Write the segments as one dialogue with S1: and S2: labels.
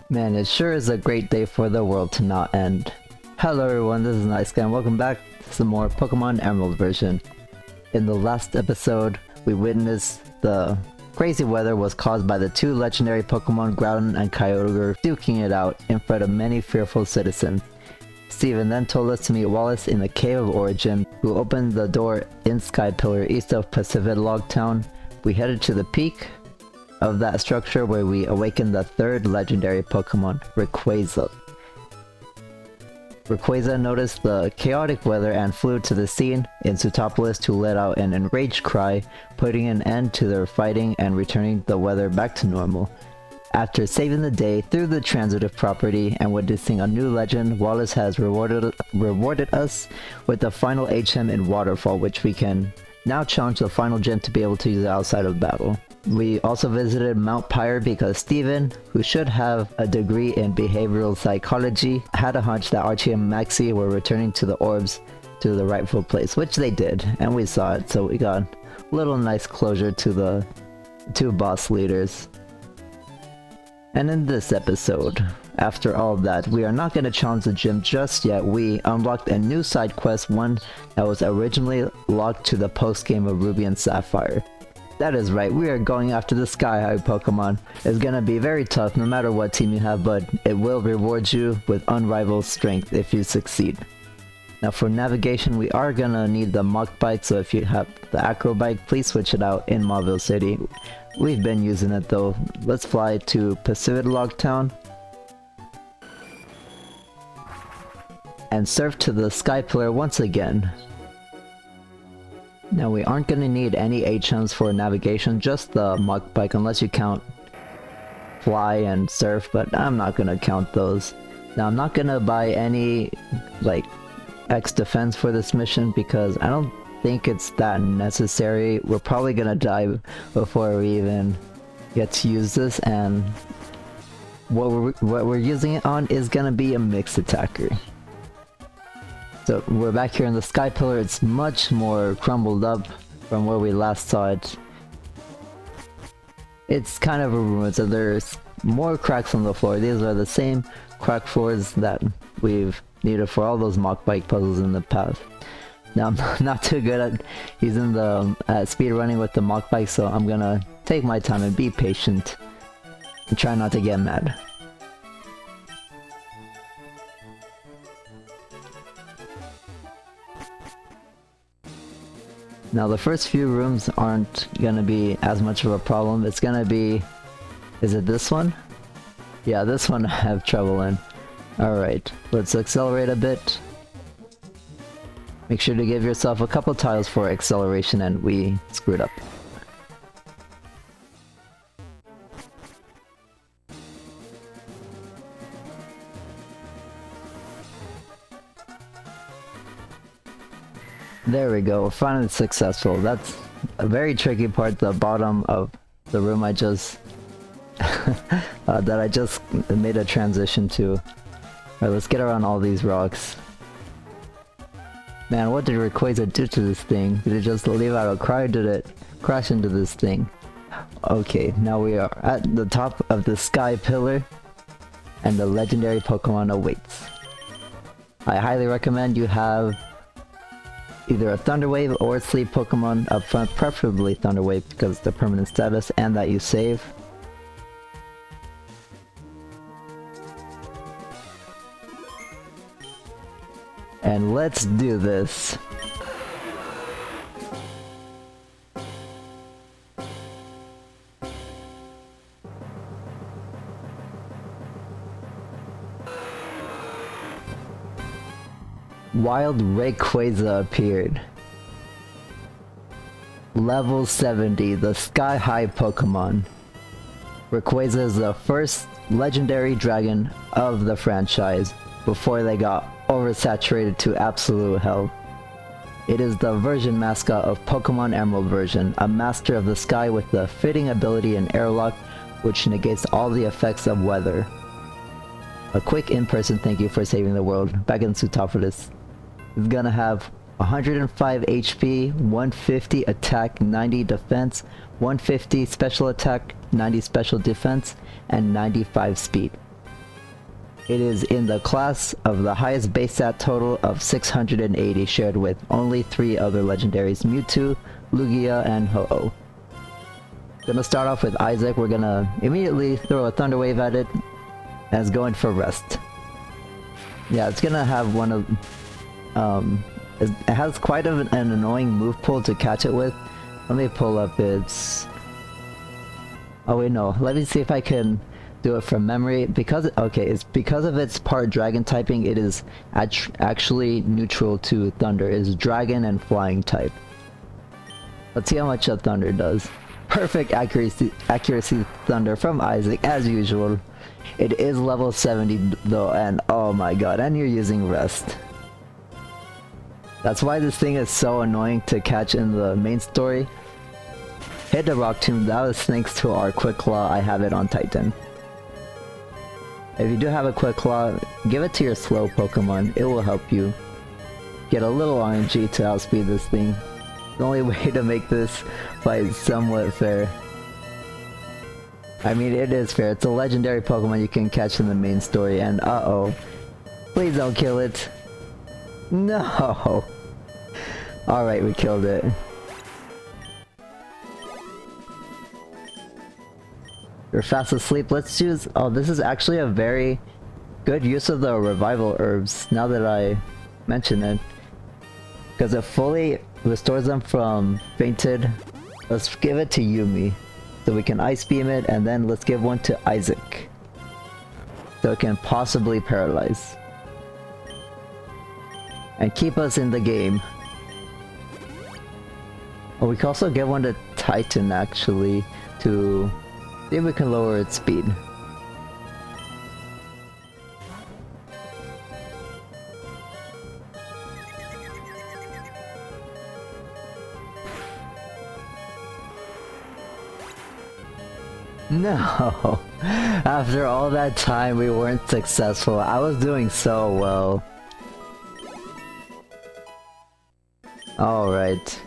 S1: Man, it sure is a great day for the world to not end. Hello everyone, this is Nice Guy and welcome back to some more Pokémon Emerald version. In the last episode, we witnessed the crazy weather was caused by the two legendary Pokémon Groudon and Kyogre duking it out in front of many fearful citizens. Steven then told us to meet Wallace in the Cave of Origin, who opened the door in Sky Pillar east of Pacific Log Town. We headed to the peak of that structure where we awakened the third legendary Pokemon, Rayquaza. Rayquaza noticed the chaotic weather and flew to the scene in Sootopolis to let out an enraged cry, putting an end to their fighting and returning the weather back to normal. After saving the day through the transitive property and witnessing a new legend, Wallace has rewarded us with the final HM in Waterfall, which we can now challenge the final gym to be able to use outside of battle. We also visited Mount Pyre because Steven, who should have a degree in behavioral psychology, had a hunch that Archie and Maxie were returning to the orbs to the rightful place, which they did, and we saw it, so we got a little nice closure to the two boss leaders. And in this episode, after all of that, we are not going to challenge the gym just yet. We unlocked a new side quest, one that was originally locked to the post-game of Ruby and Sapphire. That is right, we are going after the Sky High Pokemon. It's gonna be very tough no matter what team you have, but it will reward you with unrivaled strength if you succeed. Now for navigation, we are gonna need the Mach Bike, so if you have the Acro Bike, please switch it out in Mauville City. We've been using it though. Let's fly to Pacific Log Town and surf to the Sky Pillar once again. Now we aren't going to need any HMs for navigation, just the Mach Bike unless you count fly and surf, but I'm not going to count those. Now I'm not going to buy any like X defense for this mission because I don't think it's that necessary. We're probably going to die before we even get to use this, and what we're using it on is going to be a mixed attacker. So we're back here in the Sky Pillar. It's much more crumbled up from where we last saw it. It's kind of a ruin, so there's more cracks on the floor. These are the same crack floors that we've needed for all those Mach Bike puzzles in the past. Now I'm not too good at using the speed running with the Mach Bike, so I'm gonna take my time and be patient and try not to get mad. Now the first few rooms aren't gonna be as much of a problem. It's gonna be... is it this one? Yeah, this one I have trouble in. Alright, let's accelerate a bit. Make sure to give yourself a couple tiles for acceleration, and we screwed up. There we go, we're finally successful. That's a very tricky part, the bottom of the room I just... that I just made a transition to. Alright, let's get around all these rocks. Man, what did Rayquaza do to this thing? Did it just leave out a cry, or did it crash into this thing? Okay, now we are at the top of the Sky Pillar, and the legendary Pokemon awaits. I highly recommend you have either a Thunder Wave or Sleep Pokemon up front, preferably Thunder Wave because of the permanent status and that you save. And let's do this. Wild Rayquaza appeared. Level 70, the Sky High Pokemon. Rayquaza is the first legendary dragon of the franchise before they got oversaturated to absolute hell. It is the version mascot of Pokémon Emerald version, a master of the sky with the fitting ability in Airlock, which negates all the effects of weather. A quick in-person thank you for saving the world back in Sootopolis. It's gonna have 105 HP, 150 attack, 90 defense, 150 special attack, 90 special defense, and 95 speed. It is in the class of the highest base stat total of 680, shared with only 3 other legendaries, Mewtwo, Lugia, and Ho-Oh. Gonna start off with Isaac. We're gonna immediately throw a Thunder Wave at it, and it's going for rest. Yeah, it's gonna have one of... it has quite an annoying move pull to catch it with. Let me pull up its... Oh wait, no. Let me see if I can do it from memory. Because it's because of its part dragon typing, it is actually neutral to thunder. It is dragon and flying type. Let's see how much a thunder does. Perfect accuracy thunder from Isaac as usual. It is level 70 though, and oh my god, and you're using rest. That's why this thing is so annoying to catch in the main story. Hit the Rock Tomb. That was thanks to our Quick Claw. I have it on Titan. If you do have a Quick Claw, give it to your slow Pokemon. It will help you get a little RNG to outspeed this thing. The only way to make this fight somewhat fair. I mean, it is fair. It's a legendary Pokemon you can catch in the main story, and uh-oh. Please don't kill it. No! Alright, we killed it. You're fast asleep. Let's choose... Oh, this is actually a very good use of the revival herbs, now that I mention it. Because it fully restores them from fainted. Let's give it to Yumi, so we can Ice Beam it, and then let's give one to Isaac, so it can possibly paralyze. And keep us in the game. Oh, we can also give one to Titan, actually, to see if we can lower its speed. No! After all that time, we weren't successful. I was doing so well. Alright.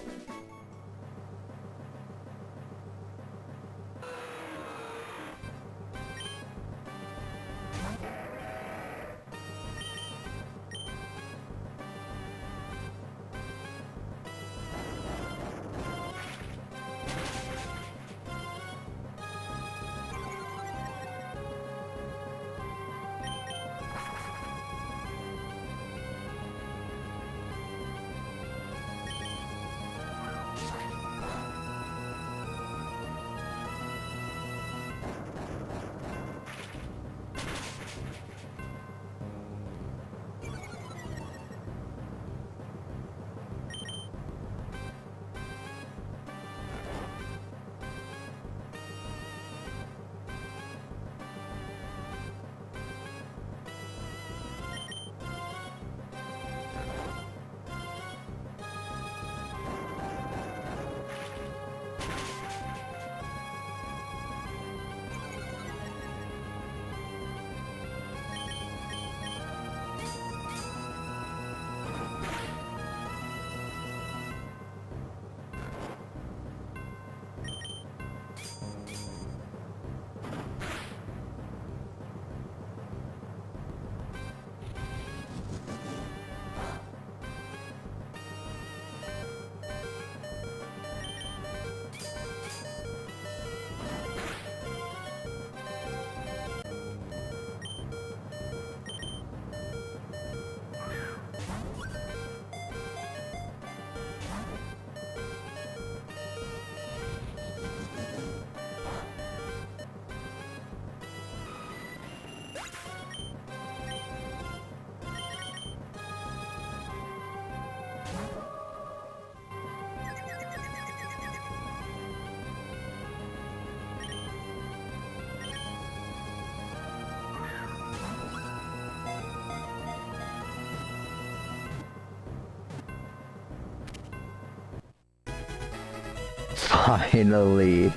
S1: Finally.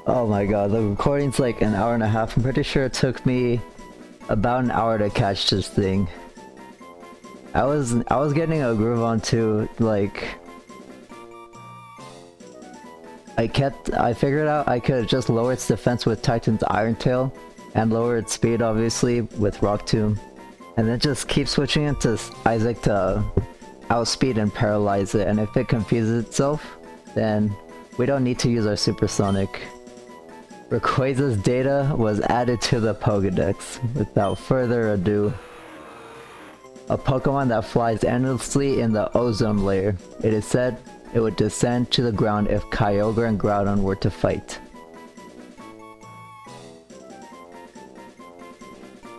S1: Oh my god, the recording's like an hour and a half. I'm pretty sure it took me about an hour to catch this thing. I was getting a groove on too, like I figured out I could just lower its defense with Titan's Iron Tail, and lower its speed obviously with Rock Tomb, and then just keep switching into Isaac to outspeed and paralyze it, and if it confuses itself, then we don't need to use our Supersonic. Rayquaza's data was added to the Pokédex. Without further ado, a Pokemon that flies endlessly in the ozone layer. It is said it would descend to the ground if Kyogre and Groudon were to fight.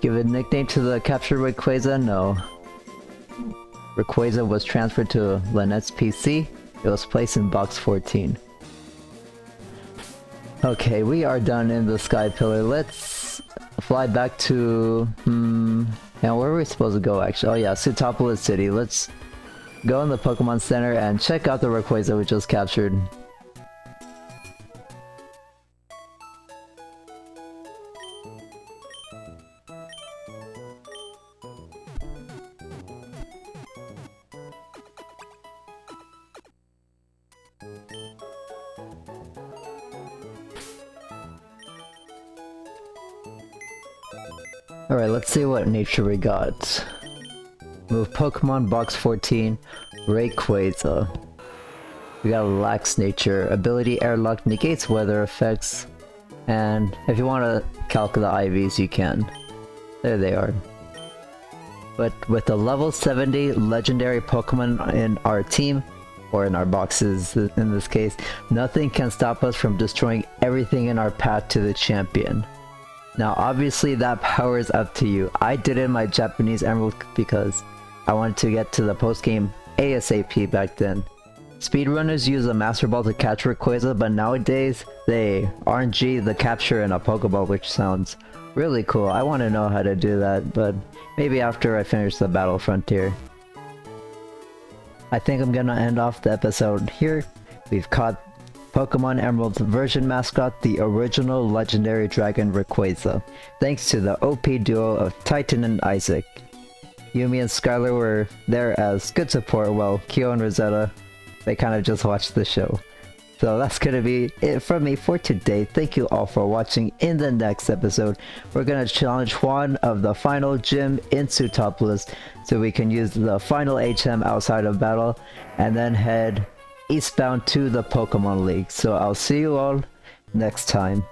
S1: Give a nickname to the captured Rayquaza? No. Rayquaza was transferred to Lynette's PC. It was placed in box 14. Okay, we are done in the Sky Pillar. Let's fly back to... and where were we supposed to go actually? Oh yeah, Sootopolis City. Let's go in the Pokemon Center and check out the Rayquaza we just captured. Alright, let's see what nature we got. Move Pokemon box 14, Rayquaza. We got Lax Nature, ability Airlock negates weather effects, and if you want to calc the IVs you can. There they are. But with the level 70 legendary Pokemon in our team, or in our boxes in this case, nothing can stop us from destroying everything in our path to the champion. Now obviously that power is up to you. I did it in my Japanese Emerald because I wanted to get to the post-game ASAP back then. Speedrunners use a Master Ball to catch Rayquaza, but nowadays they RNG the capture in a Pokeball, which sounds really cool. I want to know how to do that, but maybe after I finish the Battle Frontier. I think I'm gonna end off the episode here. We've caught Pokemon Emerald's version mascot, the original legendary dragon Rayquaza, thanks to the OP duo of Titan and Isaac. Yumi and Skylar were there as good support, while Kyo and Rosetta, they kind of just watched the show. So that's gonna be it from me for today. Thank you all for watching. In the next episode, we're gonna challenge Juan of the final gym in Sootopolis so we can use the final HM outside of battle, and then head eastbound to the Pokemon League. So I'll see you all next time.